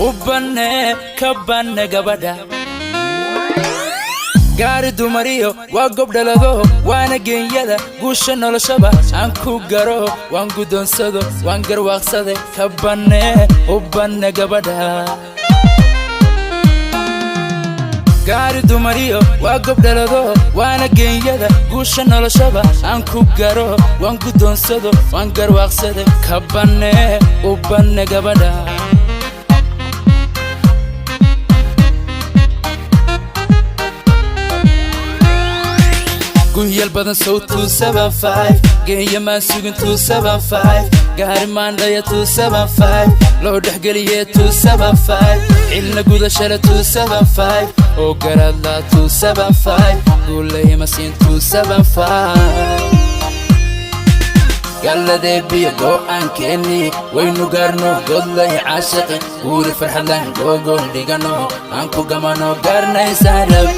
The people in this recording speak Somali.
وبنى كبنى قبدا قارد مريو وقبل لذو وانا جيدا قوشنا لشبا انكو قرو وانكو دونسدو وانقر واقصدي كبنى وبنى قبدا قارد مريو وقبل لذو وانا جيدا قوشنا لشبا انكو قرو وانكو دونسدو وانقر واقصدي كبنى وبنى قبدا Guyel badan so 275 Geeya man sugan 275 Gaari man dhaya 275 Loo dhexgeliye 275 Cilna gudashada 275 Oo garadla 275 Guulahi masiin 275 Galladee biyo go'aan keeni Waynu gaarno godlahi caashiqi Guuri farxad lahin gogoon dhigano Aan ku gamano gaarnaysaa rab